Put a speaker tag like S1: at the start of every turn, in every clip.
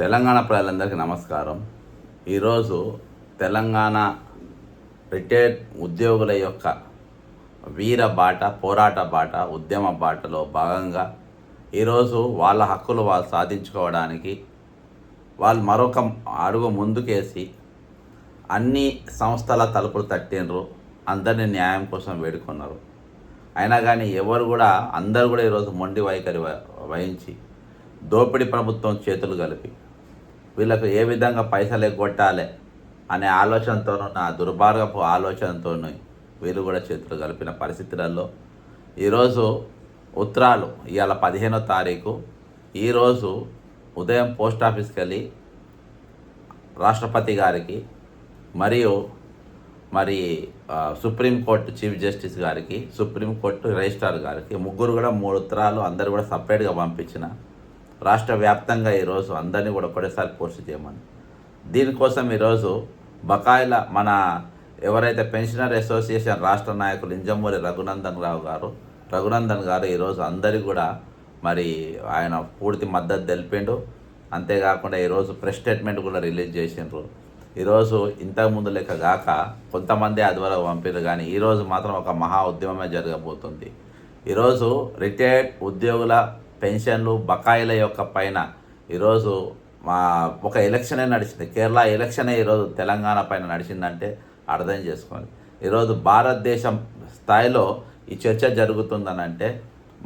S1: తెలంగాణ ప్రజలందరికీ నమస్కారం. ఈరోజు తెలంగాణ రిటైర్డ్ ఉద్యోగుల యొక్క వీర బాట, పోరాట బాట, ఉద్యమ బాటలో భాగంగా ఈరోజు వాళ్ళ హక్కులు వాళ్ళు సాధించుకోవడానికి వాళ్ళు మరొక అడుగు ముందుకేసి అన్ని సంస్థల తలుపులు తట్టినరు. అందరినీ న్యాయం కోసం వేడుకున్నారు. అయినా కానీ అందరూ కూడా ఈరోజు మొండి వైఖరి వహించి దోపిడీ ప్రభుత్వం చేతులు కలిపి వీళ్ళకు ఏ విధంగా పైసలు ఎగ్గొట్టాలి అనే ఆలోచనతోనూ, నా దుర్మార్గపు ఆలోచనతోనూ వీళ్ళు కూడా చేతులు కలిపిన పరిస్థితులలో ఈరోజు ఉత్తరాలు ఇవాళ 15వ తారీఖు ఈరోజు ఉదయం పోస్ట్ ఆఫీస్కి వెళ్ళి రాష్ట్రపతి గారికి మరియు సుప్రీంకోర్టు చీఫ్ జస్టిస్ గారికి, సుప్రీంకోర్టు రిజిస్ట్రార్ గారికి ముగ్గురు కూడా 3 ఉత్తరాలు అందరూ కూడా సపరేట్గా పంపించిన రాష్ట్ర వ్యాప్తంగా ఈరోజు అందరినీ కూడా ఒకటేసారి పోస్ట్ చేయమని. దీనికోసం ఈరోజు బకాయిల మన ఎవరైతే పెన్షనర్ అసోసియేషన్ రాష్ట్ర నాయకులు ఇంజమూరి రఘునందన్ గారు ఈరోజు అందరికీ కూడా ఆయన పూర్తి మద్దతు తెలిపిండు. అంతేకాకుండా ఈరోజు ప్రెస్ స్టేట్మెంట్ కూడా రిలీజ్ చేసిండ్రు. ఈరోజు ఇంతకుముందు లెక్క గాక కొంతమంది అదివరకు పంపారు, కానీ ఈరోజు మాత్రం ఒక మహా ఉద్యమమే జరగబోతుంది. ఈరోజు రిటైర్డ్ ఉద్యోగుల పెన్షన్లు బకాయిల యొక్క పైన ఈరోజు ఒక ఎలక్షనే నడిచింది. కేరళ ఎలక్షనే ఈరోజు తెలంగాణ పైన నడిచిందంటే అర్థం చేసుకోండి. ఈరోజు భారతదేశం స్థాయిలో ఈ చర్చ జరుగుతుందనంటే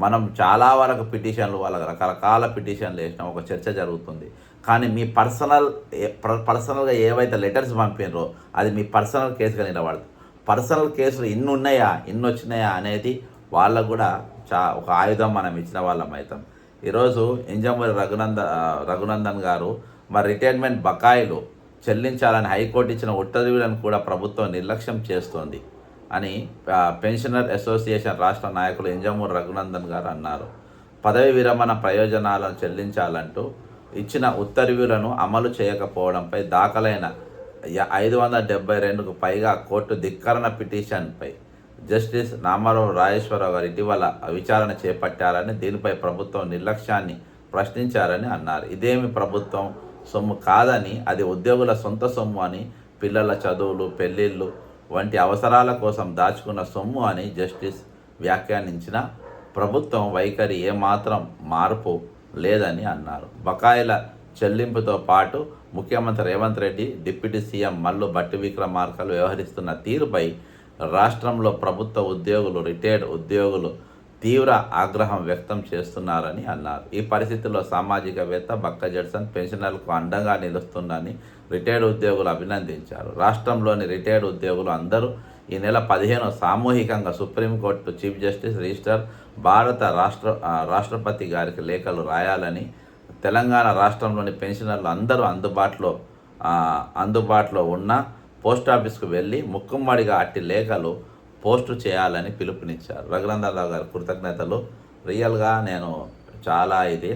S1: మనం చాలా వరకు పిటిషన్లు, వాళ్ళకి రకరకాల పిటిషన్లు వేసినాం, ఒక చర్చ జరుగుతుంది. కానీ మీ పర్సనల్గా ఏవైతే లెటర్స్ పంపినరో అది మీ పర్సనల్ కేసుగా నిలబడదు. పర్సనల్ కేసులు ఇన్ని ఉన్నాయా, ఇన్ని వచ్చినాయా అనేది వాళ్ళకు కూడా ఒక ఆయుధం మనం ఇచ్చిన వాళ్ళం అవుతాం. ఈరోజు ఇంజమూరి రఘునందన్ గారు రిటైర్మెంట్ బకాయిలు చెల్లించాలని హైకోర్టు ఇచ్చిన ఉత్తర్వులను కూడా ప్రభుత్వం నిర్లక్ష్యం చేస్తోంది అని పెన్షనర్ అసోసియేషన్ రాష్ట్ర నాయకులు ఇంజమూరి రఘునందన్ గారు అన్నారు. పదవి విరమణ ప్రయోజనాలను చెల్లించాలంటూ ఇచ్చిన ఉత్తర్వులను అమలు చేయకపోవడంపై దాఖలైన 572కు పైగా కోర్టు ధిక్కరణ పిటిషన్పై జస్టిస్ నామారావు రాజేశ్వరరావు గారు ఇటీవల విచారణ చేపట్టారని, దీనిపై ప్రభుత్వం నిర్లక్ష్యాన్ని ప్రశ్నించారని అన్నారు. ఇదేమి ప్రభుత్వం సొమ్ము కాదని, అది ఉద్యోగుల సొంత సొమ్ము అని, పిల్లల చదువులు, పెళ్ళిళ్ళు వంటి అవసరాల కోసం దాచుకున్న సొమ్ము అని జస్టిస్ వ్యాఖ్యానించిన ప్రభుత్వం వైఖరి ఏమాత్రం మార్పు లేదని అన్నారు. బకాయిల చెల్లింపుతో పాటు ముఖ్యమంత్రి రేవంత్ రెడ్డి, డిప్యూటీ సీఎం మల్లు భట్టి విక్రమార్కలు వ్యవహరిస్తున్న తీరుపై రాష్ట్రంలో ప్రభుత్వ ఉద్యోగులు, రిటైర్డ్ ఉద్యోగులు తీవ్ర ఆగ్రహం వ్యక్తం చేస్తున్నారని అన్నారు. ఈ పరిస్థితుల్లో సామాజికవేత్త బక్క జడ్సన్ పెన్షనర్లకు అండగా నిలుస్తుందని రిటైర్డ్ ఉద్యోగులు అభినందించారు. రాష్ట్రంలోని రిటైర్డ్ ఉద్యోగులు అందరూ ఈ నెల 15 సామూహికంగా సుప్రీంకోర్టు చీఫ్ జస్టిస్, రిజిస్ట్రార్, భారత రాష్ట్రపతి గారికి లేఖలు రాయాలని, తెలంగాణ రాష్ట్రంలోని పెన్షనర్లు అందరూ అందుబాటులో ఉన్న పోస్ట్ ఆఫీస్కు వెళ్ళి ముక్కుమ్మడిగా అట్టి లేఖలు పోస్టు చేయాలని పిలుపునిచ్చారు. రఘునందనరావు గారు కృతజ్ఞతలు. రియల్గా నేను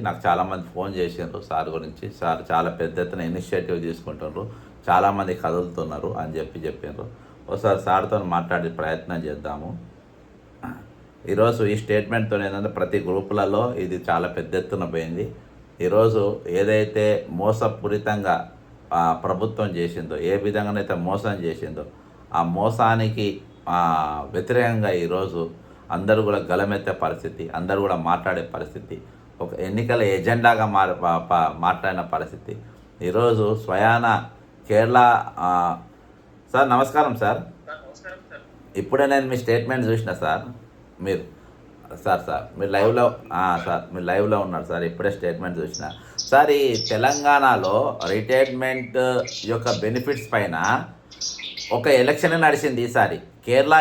S1: నాకు చాలామంది ఫోన్ చేసినారు సార్ గురించి. సార్ చాలా పెద్ద ఎత్తున ఇనిషియేటివ్ తీసుకుంటున్నారు, చాలామంది కదులుతున్నారు అని చెప్పారు. ఒకసారి సార్తో మాట్లాడే ప్రయత్నం చేద్దాము. ఈరోజు ఈ స్టేట్మెంట్తో ఏంటంటే ప్రతి గ్రూపులలో ఇది చాలా పెద్ద ఎత్తున పోయింది. ఈరోజు ఏదైతే మోసపూరితంగా ప్రభుత్వం చేసిందో, ఏ విధంగానైతే మోసం చేసిందో, ఆ మోసానికి వ్యతిరేకంగా ఈరోజు అందరూ కూడా గలమెత్తే పరిస్థితి, అందరూ కూడా మాట్లాడే పరిస్థితి, ఒక ఎన్నికల ఎజెండాగా మాట్లాడిన పరిస్థితి ఈరోజు స్వయాన కేరళ. సార్ నమస్కారం సార్. ఇప్పుడే నేను మీ స్టేట్మెంట్ చూసిన సార్. మీరు మీరు లైవ్లో ఉన్నారు సార్. ఇప్పుడే స్టేట్మెంట్ చూసిన సార్. ఈ తెలంగాణలో రిటైర్మెంట్ యొక్క బెనిఫిట్స్ పైన ఒక ఎలక్షన్ నడిచింది ఈసారి. కేరళ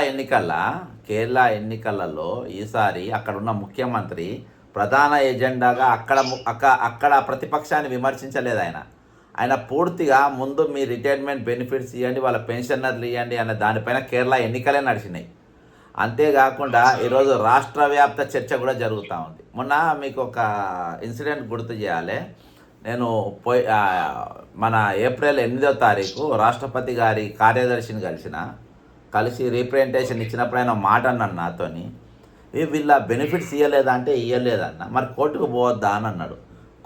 S1: ఎన్నికలలో ఈసారి అక్కడ ఉన్న ముఖ్యమంత్రి ప్రధాన ఎజెండాగా అక్కడ ప్రతిపక్షాన్ని విమర్శించలేదు. ఆయన పూర్తిగా ముందు మీ రిటైర్మెంట్ బెనిఫిట్స్ ఇవ్వండి, వాళ్ళ పెన్షనర్లు ఇవ్వండి అనే దానిపైన కేరళ ఎన్నికలే నడిచినాయి. అంతేకాకుండా ఈరోజు రాష్ట్ర వ్యాప్త చర్చ కూడా జరుగుతూ ఉంది. మొన్న మీకు ఒక ఇన్సిడెంట్ గుర్తు చేయాలి. నేను మన ఏప్రిల్ 8వ తారీఖు రాష్ట్రపతి గారి కార్యదర్శిని కలిసి రీప్రజెంటేషన్ ఇచ్చినప్పుడు ఆయన మాట అన్నాను నాతోని, వీళ్ళ బెనిఫిట్స్ ఇవ్వలేదా అంటే ఇవ్వలేదన్న, మరి కోర్టుకు పోవద్దా అని అన్నాడు.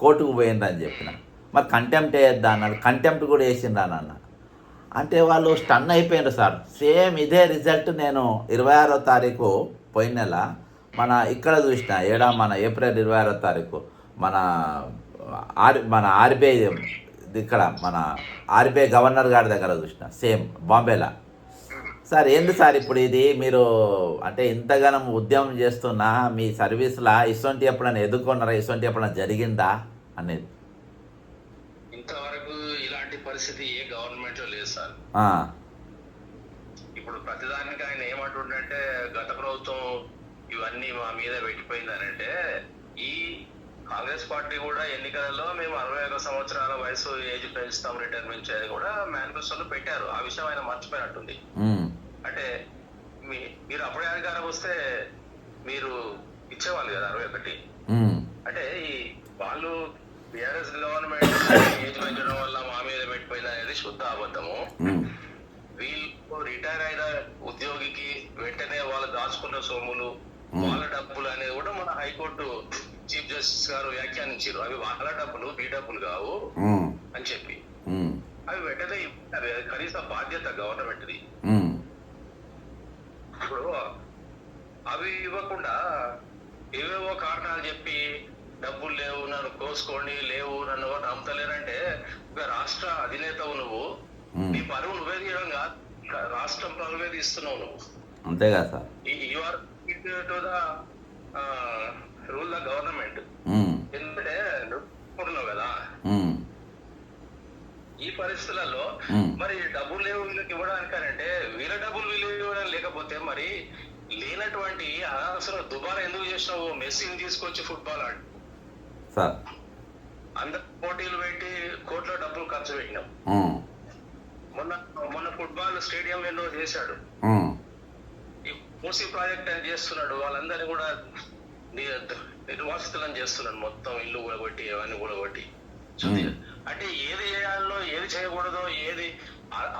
S1: కోర్టుకు పోయిండ్రని చెప్పిన. మరి కంటెంప్ట్ వేయద్దా అన్నారు, కంటెంప్ట్ కూడా వేసిండ్రా నాన్న అంటే వాళ్ళు స్టన్ అయిపోయారు సార్. సేమ్ ఇదే రిజల్ట్ నేను 26వ తారీఖు పోయిన నెల ఇక్కడ చూసిన మన ఏప్రిల్ 26వ తారీఖు మన ఆర్బీఐ ఇక్కడ మన ఆర్బీఐ గవర్నర్ గారి దగ్గర చూసిన సేమ్ బాంబేలో. సార్ ఏంది సార్ ఇప్పుడు ఇది మీరు అంటే ఇంతగానం ఉద్యమం చేస్తున్నా మీ సర్వీస్లా ఇటువంటి ఎప్పుడైనా ఎదుర్కొన్నారా, ఇటువంటి ఎప్పుడైనా జరిగిందా అనేది?
S2: ఇంతవరకు ఇలాంటి పరిస్థితి ఏ గవర్నమెంట్ లో లేదు సార్. ఇప్పుడు ప్రతిదానికి ఆయన ఏమంటుండంటే గత ప్రభుత్వం ఇవన్నీ మా మీద పెట్టిపోయిందనంటే, ఈ కాంగ్రెస్ పార్టీ కూడా ఎన్నికలలో మేము 61 సంవత్సరాల వయసు ఏజ్ పెంచుతాం రిటైర్మెంట్ చేయని కూడా మేనిఫెస్టోలో పెట్టారు. ఆ విషయం ఆయన మర్చిపోయినట్టుంది. అంటే మీరు అప్పుడే అధికారం వస్తే మీరు ఇచ్చేవాళ్ళు కదా 61. అంటే ఈ వాళ్ళు టీఆర్ఎస్ గవర్నమెంట్ ఏజ్ పెంచడం వల్ల మా మీద పెట్టిపోయింది అనేది శుద్ధ అబద్ధము. వీళ్ళు రిటైర్ అయిన ఉద్యోగికి వెంటనే వాళ్ళు దాచుకున్న సొమ్ములు వాళ్ళ డబ్బులు అనేది కూడా మన హైకోర్టు చీఫ్ జస్టిస్ గారు వ్యాఖ్యానించారు. అవి వాళ్ళ డబ్బులు మీ డబ్బులు కావు అని చెప్పి అవి వెంటనే కనీస బాధ్యత గవర్నమెంట్ది. ఇప్పుడు అవి ఇవ్వకుండా ఏవేవో కారణాలు చెప్పి డబ్బులు లేవు నన్ను కోసుకోండి, లేవు నన్ను నమ్మతలేరంటే ఒక రాష్ట్ర అధినేతవు నువ్వు, నీ పరువు నువ్వే తీయడం కాదు, రాష్ట్రం పరువే తీస్తున్నావు నువ్వు.
S1: అంతే కదా sir.
S2: You are to the rule the government. ఎందుకంటే నువ్వు కదా ఈ పరిస్థితులలో మరి డబ్బులు లేవు వీళ్ళకి ఇవ్వడానికంటే వీళ్ళ డబ్బులు వీళ్ళు ఇవ్వడం లేకపోతే మరి లేనటువంటి అనవసరం దుబారా ఎందుకు చేసినావు? మెస్సీని తీసుకొచ్చి ఫుట్బాల్ ఆడి అందరు పోటీలు పెట్టి కోట్ల డబ్బులు ఖర్చు పెట్టినాం. మొన్న ఫుట్బాల్ స్టేడియం ఎన్నో చేశాడు. ఈ మూసీ ప్రాజెక్ట్ అని చేస్తున్నాడు, వాళ్ళందరినీ కూడా నిర్వాసితులను చేస్తున్నాడు. మొత్తం ఇల్లు కూడగొట్టి అవన్నీ కూడగొట్టి. అంటే ఏది చేయాలో ఏది చేయకూడదో, ఏది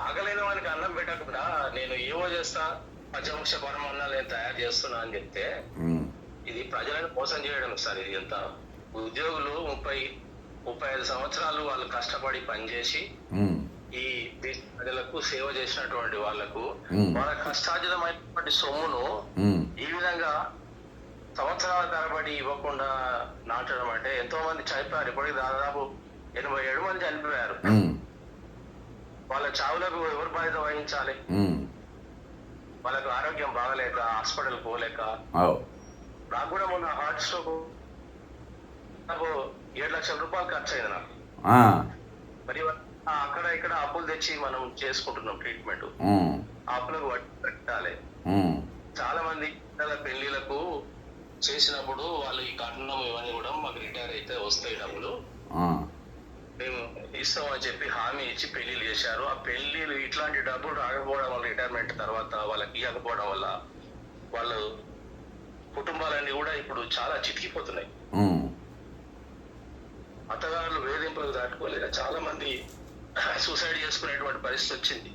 S2: ఆగలేని వానికి అన్నం పెట్టకుండా నేను ఏవో చేస్తా పంచముక్ష పరమాన్నాలు నేను తయారు చేస్తున్నా అని చెప్తే ఇది ప్రజలను మోసం చేయడం సార్. ఇది ఎంత ఉద్యోగులు 35 సంవత్సరాలు వాళ్ళు కష్టపడి పనిచేసి ఈ దేశ ప్రజలకు సేవ చేసినటువంటి వాళ్లకు వాళ్ళ కష్టార్జితమైనటువంటి సొమ్మును ఈ విధంగా సంవత్సరాల తరబడి ఇవ్వకుండా నాటడం అంటే ఎంతో మంది చనిపోయారు. ఇప్పటికి దాదాపు 87 మంది చనిపోయారు. వాళ్ళ చావులకు ఎవరు బాధ్యత వహించాలి? వాళ్ళకు ఆరోగ్యం బాగలేక హాస్పిటల్ పోలేక. నాకు కూడా మొన్న హార్ట్ స్ట్రోక్ నాకు 7 లక్షల రూపాయలు ఖర్చు అయింది నాకు. మరి అక్కడ ఇక్కడ అప్పులు తెచ్చి మనం చేసుకుంటున్నాం ట్రీట్మెంట్. అప్పులకు వడ్డీ కట్టాలి. చాలా మంది పిల్లల పెళ్లిలకు చేసినప్పుడు వాళ్ళు ఈ కట్నం ఇవన్నీ కూడా మాకు రిటైర్ అయితే వస్తాయి డబ్బులు మేము ఇస్తామని చెప్పి హామీ ఇచ్చి పెళ్లిళ్ళు చేశారు. ఆ పెళ్లిళ్ళు ఇట్లాంటి డబ్బులు రాకపోవడం వల్ల రిటైర్మెంట్ తర్వాత వాళ్ళకి ఇవ్వకపోవడం వల్ల వాళ్ళు కుటుంబాలన్నీ కూడా ఇప్పుడు చాలా చితికిపోతున్నాయి. అత్తగారులు వేధింపులకు దాటుకోలేక చాలా మంది సూసైడ్ చేసుకునేటువంటి పరిస్థితి వచ్చింది.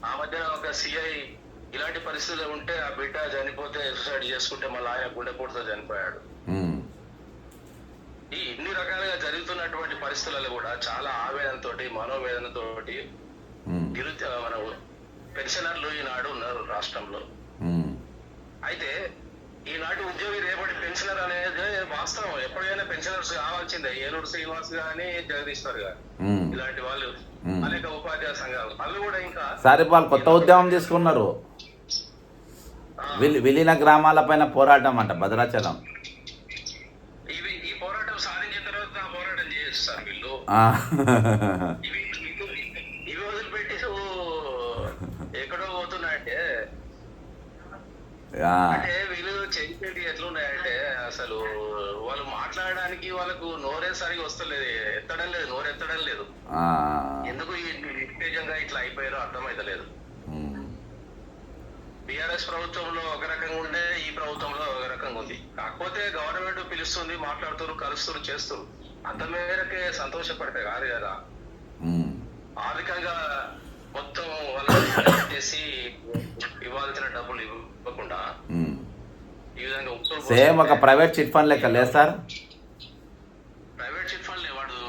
S2: ఆ మధ్యన ఒక సిఐ ఇలాంటి పరిస్థితులు ఉంటే ఆ బిడ్డ చనిపోతే సూసైడ్ చేసుకుంటే మళ్ళీ ఆయన గుండెపోటుతో చనిపోయాడు. ఈ ఇన్ని రకాలుగా జరుగుతున్నటువంటి పరిస్థితులలో కూడా చాలా ఆవేదనతోటి మనోవేదనతోటి మన పెన్షనర్లు ఈనాడు ఉన్నారు రాష్ట్రంలో. అయితే ఈనాటి ఉద్యోగి రేపటి పెన్షనర్ అనేది వాస్తవం. ఎప్పుడైనా పెన్షనర్స్ కావాల్సిందే. ఏలూరు శ్రీనివాస్ గాని జగదీశ్వర్ గారు ఇలాంటి వాళ్ళు అనేక ఉపాధ్యాయ సంఘాలు వాళ్ళు కూడా ఇంకా
S1: సరే వాళ్ళు కొత్త ఉద్యమం తీసుకున్నారు. విలీన గ్రామాల పైన పోరాటం అంట భద్రాచలం.
S2: ఈ పోరాటం సాధించిన తర్వాత ఆ పోరాటం చేస్తారు వీళ్ళు. ఇవి వదిలిపెట్టి ఎక్కడో పోతున్నాయంటే అంటే వీళ్ళు చేసేది ఎట్లున్నాయంటే అసలు వాళ్ళు మాట్లాడడానికి వాళ్ళకు నోరే సరిగా వస్తలేదు, ఎత్తడం లేదు, నోరు ఎత్తడం లేదు. ఎందుకు ఈ నిస్తేజంగా ఇట్లా అయిపోయారో అర్థమైతలేదు. టిఆర్ఎస్ ప్రభుత్వంలో ఒక రకంగా ఉండే ఈ ప్రభుత్వంలో ఒక రకంగా ఉంది. కాకపోతే గవర్నమెంట్ పిలుస్తుంది, మాట్లాడుతారు, కలుస్తారు, చేస్తారు. అంత మేరకే సంతోషపడితే కాదు కదా. ఆర్థికంగా మొత్తం వాళ్ళు చేసి ఇవ్వాల్సిన డబ్బులు ఇవ్వకుండా ఈ విధంగా
S1: సేమ్ ఒక ప్రైవేట్ చిట్ ఫండ్ లెక్క లేదు సార్.
S2: ప్రైవేట్ చిట్ ఫండ్లే వాడు,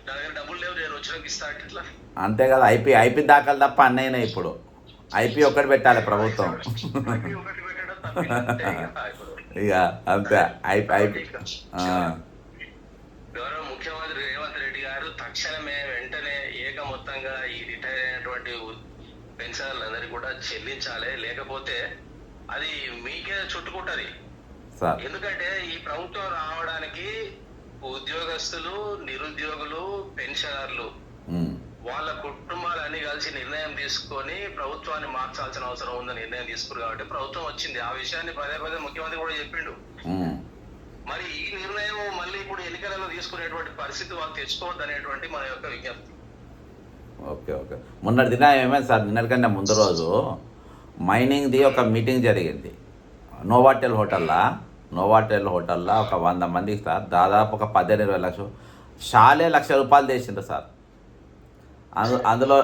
S2: నా దగ్గర డబ్బులు లేవు నేను వచ్చినాక ఇస్తా అంటే ఇట్లా.
S1: అంతే కదా, ఐపీ దాఖలు తప్ప అన్నయ్యనే ఇప్పుడు. ఐపీ ఒక్కటి పెట్టాలి ప్రభుత్వం.
S2: ఐపీ ఒకటి పెట్టడం తప్పితే ఇప్పుడు
S1: ఇక అంతే ఐపీ.
S2: గౌరవ ముఖ్యమంత్రి రేవంత్ రెడ్డి గారు తక్షణమే వెంటనే మొత్తంగా ఈ రిటైర్ అయినటువంటి పెన్షనర్లందరికీ కూడా చెల్లించాలి, లేకపోతే అది మీకే చుట్టుకుంటది. ఎందుకంటే ఈ ప్రభుత్వం రావడానికి ఉద్యోగస్తులు, నిరుద్యోగులు, పెన్షనర్లు వాళ్ళ కుటుంబాలన్నీ కలిసి నిర్ణయం తీసుకొని ప్రభుత్వాన్ని మార్చాల్సిన అవసరం ఉందని నిర్ణయం తీసుకున్నారు కాబట్టి ప్రభుత్వం వచ్చింది. ఆ విషయాన్ని పదే పదే ముఖ్యమంత్రి కూడా చెప్పిండు. మరి ఈ నిర్ణయం మళ్ళీ ఇప్పుడు ఎన్నికలలో తీసుకునేటువంటి పరిస్థితి వాళ్ళు తెచ్చుకోవద్దు అనేటువంటి మన యొక్క విజ్ఞప్తి.
S1: ఓకే. మొన్నటి దిన ఏమైంది సార్, నిన్నటికంటే ముందు రోజు మైనింగ్ది ఒక మీటింగ్ జరిగింది నోవాటెల్ హోటల్లో. ఒక 100 మందికి సార్ దాదాపు ఒక 15-20 లక్షలు షాలే ₹1,00,000 చేసిండ్రు సార్. అందులో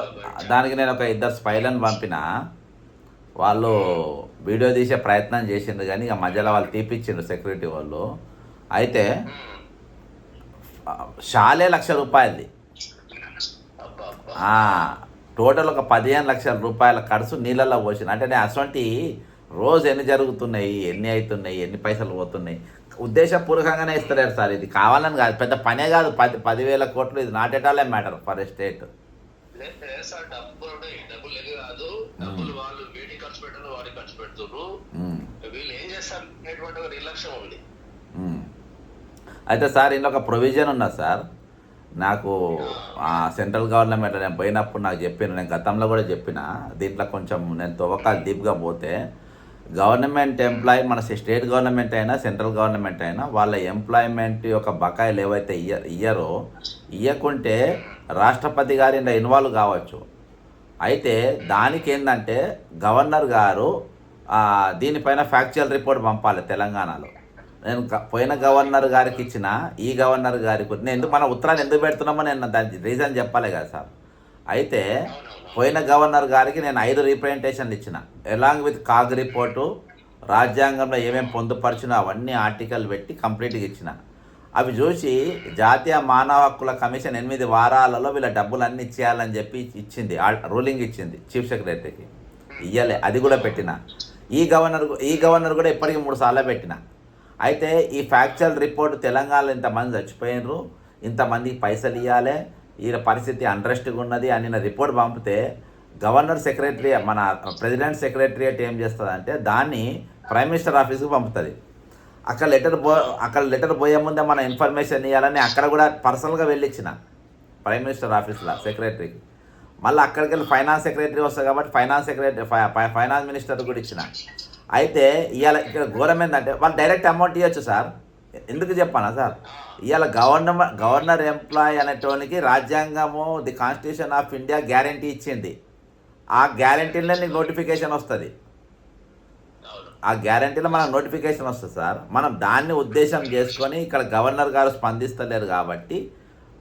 S1: దానికి నేను ఒక 2 స్పైలను పంపిన, వాళ్ళు వీడియో తీసే ప్రయత్నం చేసిండ్రు కానీ ఇక మధ్యలో వాళ్ళు తీపిచ్చిండ్రు సెక్యూరిటీ వాళ్ళు. అయితే షాలే ₹1,00,000, టోటల్ ఒక 15 లక్షల రూపాయల ఖర్చు నీళ్ళల్లో పోసింది. అంటే నేను అటువంటి రోజు ఎన్ని జరుగుతున్నాయి, ఎన్ని అవుతున్నాయి, ఎన్ని పైసలు పోతున్నాయి, ఉద్దేశపూర్వకంగానే ఇస్తలేరు సార్. ఇది కావాలని కాదు, పెద్ద పనే కాదు, 10,000 కోట్లు. ఇది not at all A matter for a state.
S2: డబ్బులు కాదు, డబ్బులు వాళ్ళు వేడి ఖర్చు పెట్టారు, వారికి ఖర్చు పెడుతున్నారు. వీళ్ళు ఏం చేస్తారు అనేటువంటి ఒక నిర్లక్ష్యం ఉంది.
S1: అయితే సార్ ఇందులో ఒక ప్రొవిజన్ ఉన్నది సార్. నాకు సెంట్రల్ గవర్నమెంట్ నేను పోయినప్పుడు నాకు చెప్పాను, నేను గతంలో కూడా చెప్పిన, దీంట్లో కొంచెం నేను తవ్వకాలు డీప్గా పోతే గవర్నమెంట్ ఎంప్లాయీ, మన స్టేట్ గవర్నమెంట్ అయినా సెంట్రల్ గవర్నమెంట్ అయినా వాళ్ళ ఎంప్లాయ్మెంట్ యొక్క బకాయిలు ఏవైతే ఇయ్యకుంటే రాష్ట్రపతి గారు ఇందులో ఇన్వాల్వ్ కావచ్చు. అయితే దానికి ఏంటంటే గవర్నర్ గారు దీనిపైన ఫ్యాక్చువల్ రిపోర్ట్ పంపాలి తెలంగాణలో. నేను పోయిన గవర్నర్ గారికి ఇచ్చిన, ఈ గవర్నర్ గారికి నేను ఎందుకు మన ఉత్తరాన్ని ఎందుకు పెడుతున్నామో నేను దాని రీజన్ చెప్పాలి కదా సార్. అయితే పోయిన గవర్నర్ గారికి నేను 5 రిప్రజెంటేషన్లు ఇచ్చిన, ఎలాంగ్ విత్ కాగ్ రిపోర్టు, రాజ్యాంగంలో ఏమేమి పొందుపరిచినా అవన్నీ ఆర్టికల్ పెట్టి కంప్లీట్గా ఇచ్చిన. అవి చూసి జాతీయ మానవ హక్కుల కమిషన్ 8 వారాలలో వీళ్ళ డబ్బులన్నీ ఇచ్చేయాలని చెప్పి ఇచ్చింది, రూలింగ్ ఇచ్చింది చీఫ్ సెక్రటరీకి. ఇయ్యలే, అది కూడా పెట్టిన. ఈ గవర్నర్ కూడా ఇప్పటికీ 3 సార్లు పెట్టిన. అయితే ఈ ఫ్యాక్చువల్ రిపోర్ట్ తెలంగాణలో ఇంతమంది చచ్చిపోయినరు, ఇంతమందికి పైసలు ఇవ్వాలి, ఈ పరిస్థితి అంట్రెస్ట్గా ఉన్నది అని రిపోర్ట్ పంపితే గవర్నర్ సెక్రటరీ, మన ప్రెసిడెంట్ సెక్రటరియట్ ఏం చేస్తుందంటే దాన్ని ప్రైమ్ మినిస్టర్ ఆఫీస్కి పంపుతుంది. అక్కడ లెటర్ పోయే ముందే మన ఇన్ఫర్మేషన్ ఇవ్వాలని అక్కడ కూడా పర్సనల్గా వెళ్ళిచ్చిన ప్రైమ్ మినిస్టర్ ఆఫీస్లో సెక్రటరీకి. మళ్ళీ అక్కడికి వెళ్ళి ఫైనాన్స్ సెక్రటరీ వస్తుంది కాబట్టి ఫైనాన్స్ మినిస్టర్ కూడా ఇచ్చిన. అయితే ఇవాళ ఇక్కడ ఘోరం ఏంటంటే వాళ్ళు డైరెక్ట్ అమౌంట్ ఇవ్వచ్చు సార్. ఎందుకు చెప్పానా సార్, ఇవాళ గవర్నర్ ఎంప్లాయీ అనేటోనికి రాజ్యాంగము, the constitution of India guarantee ఇచ్చింది. ఆ గ్యారంటీలో నీకు నోటిఫికేషన్ వస్తుంది, ఆ గ్యారంటీలో మనకు నోటిఫికేషన్ వస్తుంది సార్. మనం దాన్ని ఉద్దేశం చేసుకొని ఇక్కడ గవర్నర్ గారు స్పందిస్తలేరు కాబట్టి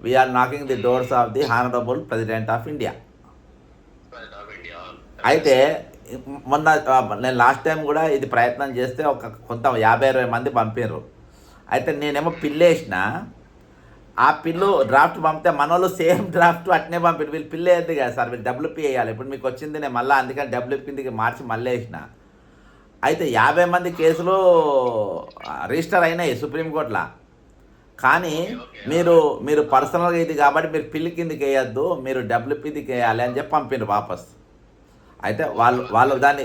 S1: we are knocking the doors of the honourable president of India. అయితే మొన్న నేను లాస్ట్ టైం కూడా ఇది ప్రయత్నం చేస్తే కొంత 50-60 మంది పంపారు. అయితే నేనేమో పిల్లేసిన, ఆ పిల్లు డ్రాఫ్ట్ పంపితే మనోళ్ళు సేమ్ డ్రాఫ్ట్ అట్నే పంపారు. వీళ్ళు పిల్లు వేయద్దు కదా సార్, వీళ్ళు డబ్ల్యూపీ వేయాలి. ఇప్పుడు మీకు వచ్చింది నేను మళ్ళీ అందుకని డబ్ల్యూపీకి మార్చి మళ్ళీ వేసిన. అయితే 50 మంది కేసులు రిజిస్టర్ అయినాయి సుప్రీంకోర్టులో. కానీ మీరు పర్సనల్గా ఇది కాబట్టి మీరు పిల్లి కిందకి వేయద్దు, మీరు డబ్ల్యూపీకి వేయాలి అని చెప్పి పంపారు వాపస్. అయితే వాళ్ళు దాన్ని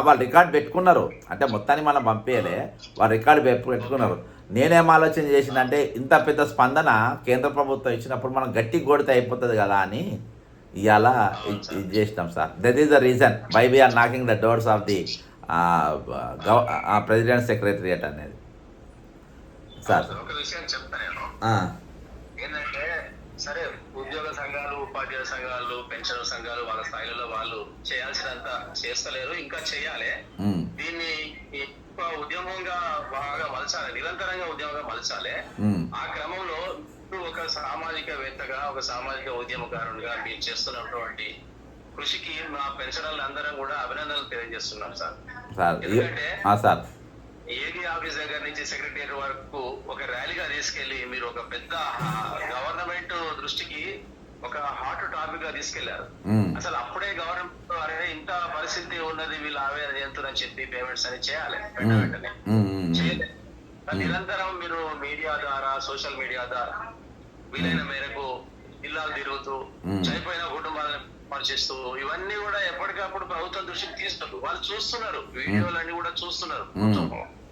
S1: వాళ్ళు రికార్డ్ పెట్టుకున్నారు, అంటే మొత్తాన్ని మనం పంపించలే, వాళ్ళు రికార్డు పెట్టుకున్నారు. నేనేం ఆలోచన చేసిందంటే ఇంత పెద్ద స్పందన కేంద్ర ప్రభుత్వం ఇచ్చినప్పుడు మనం గట్టి కొడితే అయిపోతుంది కదా అని ఇవాళ ఇది చేసినాం sir. That is the reason why we are knocking the doors of the president secretariat అనేది సార్.
S2: ఒక విషయం చెప్తాను ఏంటంటే, సరే ఉద్యోగ సంఘాలు, ఉపాధ్యాయ సంఘాలు, పెన్షన్ సంఘాలు వాళ్ళ స్థాయిలలో వాళ్ళు చేయాల్సినంత చేస్తలేరు, ఇంకా చేయాలి. దీన్ని ఉద్యమంగా బాగా మలచాలి, నిరంతరంగా ఉద్యమంగా మలచాలి. ఆ క్రమంలో ఒక సామాజికవేత్తగా, ఒక సామాజిక ఉద్యమకారునిగా మీరు చేస్తున్నటువంటి కృషికి మా పెన్షనర్లు అందరం కూడా అభినందనలు తెలియజేస్తున్నాం సార్. ఎందుకంటే ఏడీ ఆఫీస్ దగ్గర నుంచి సెక్రటేరియట్ వరకు ఒక ర్యాలీగా తీసుకెళ్లి మీరు ఒక పెద్ద గవర్నమెంట్ దృష్టికి ఒక హాట్ టాపిక్ గా తీసుకెళ్లారు.
S1: ఉమ్,
S2: అసలు అప్పుడే గవర్నమెంట్ అరే ఇంత పరిస్థితి ఉన్నది వీళ్ళు ఆవేదన చేస్తున్నారని చెప్పి పేమెంట్స్ అని చేయాలి వెంటనే
S1: ఉమ్, ఉమ్,
S2: చేయలేదు. కానీ నిరంతరం మీరు మీడియా ద్వారా సోషల్ మీడియా ద్వారా వీలైన మేరకు జిల్లాలు తిరుగుతూ చనిపోయిన కుటుంబాలను పరిచిస్తూ ఇవన్నీ కూడా ఎప్పటికప్పుడు ప్రభుత్వం దృష్టికి తీస్తున్నారు. వాళ్ళు చూస్తున్నారు, వీడియోలన్నీ కూడా చూస్తున్నారు.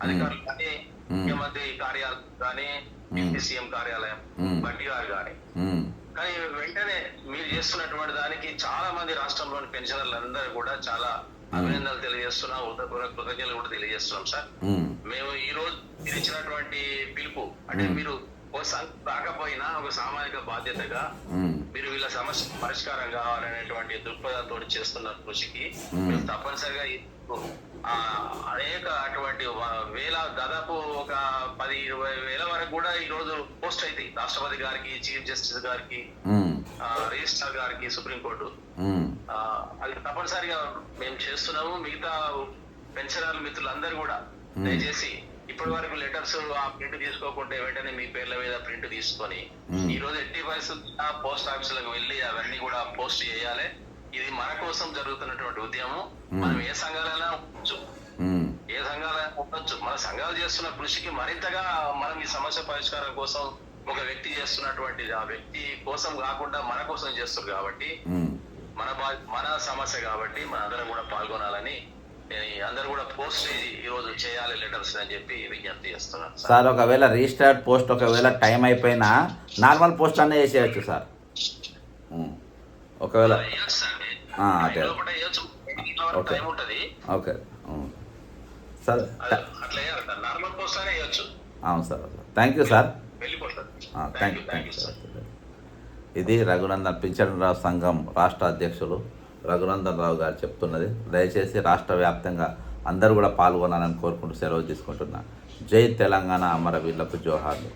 S2: అధికారులు కానీ ముఖ్యమంత్రి కార్యాలయం కానీ సీఎం కార్యాలయం బట్టి గారు కానీ.
S1: ఉమ్,
S2: కానీ వెంటనే మీరు చేస్తున్నటువంటి దానికి చాలా మంది రాష్ట్రంలోని పెన్షనర్లందరూ కూడా చాలా అభినందనలు తెలియజేస్తున్నాం, కృతజ్ఞతలు కూడా తెలియజేస్తున్నాం సార్.
S1: ఉమ్,
S2: మేము ఈ రోజు మీరు ఇచ్చినటువంటి పిలుపు అంటే మీరు ఓ రాకపోయినా ఒక సామాజిక బాధ్యతగా
S1: ఉమ్,
S2: మీరు వీళ్ళ సమస్య పరిష్కారం కావాలనేటువంటి దృక్పథంతో చేస్తున్న కృషికి మేము తప్పనిసరిగా అనేక అటువంటి వేల దాదాపు ఒక 10-20 వేల వరకు కూడా ఈ రోజు పోస్ట్ అయితే రాష్ట్రపతి గారికి, చీఫ్ జస్టిస్ గారికి,
S1: ఉమ్,
S2: రిజిస్ట్రార్ గారికి, సుప్రీంకోర్టు
S1: ఉమ్,
S2: అది తప్పనిసరిగా మేము చేస్తున్నాము. మిగతా పెన్షనర్ మిత్రులందరూ కూడా దయచేసి ఇప్పటి వరకు లెటర్స్ ఆ ప్రింట్ తీసుకోకుంటే వెంటనే మీ పేర్ల మీద ప్రింట్ తీసుకొని ఈ రోజు ఎట్టి పరిస్థితుల్లో పోస్ట్ ఆఫీసులకు వెళ్ళి అవన్నీ కూడా పోస్ట్ చేయాలి. ఇది మన కోసం జరుగుతున్నటువంటి ఉద్యమం. మనం ఏ సంఘాలైనా ఉండొచ్చు,
S1: ఉమ్,
S2: ఏ సంఘాలైనా ఉండొచ్చు. మన సంఘాలు చేస్తున్న కృషికి మరింతగా మనం ఈ సమస్య పరిష్కారం కోసం ఒక వ్యక్తి చేస్తున్నటువంటి ఆ వ్యక్తి కోసం కాకుండా మన కోసం చేస్తారు కాబట్టి
S1: ఉమ్.
S2: మన సమస్య కాబట్టి మన అందరం కూడా పాల్గొనాలని అందరూ కూడా పోస్ట్ ఈ రోజు చేయాలి లెటర్స్ అని చెప్పి విజ్ఞప్తి చేస్తున్నాను
S1: సార్. ఒకవేళ రిజిస్టర్డ్ పోస్ట్ ఒకవేళ టైం అయిపోయినా నార్మల్ పోస్ట్ అనే వేసేయచ్చు సార్. ఒకవేళ అదే ఓకే ఓకే సార్.
S2: అట్లా నార్మల్ పోస్ట్ అనే వేయచ్చు.
S1: అవును sir. Thank you sir.
S2: Thank you
S1: sir. ఇది రఘునందన్ పింఛనరావు సంఘం రాష్ట్ర అధ్యక్షులు రఘునందన్ రావు గారు చెప్తున్నది. దయచేసి రాష్ట్ర వ్యాప్తంగా అందరూ కూడా పాల్గొనాలని కోరుకుంటూ సెలవు తీసుకుంటున్నా. జై తెలంగాణ, అమరవీరులకు జోహార్లు.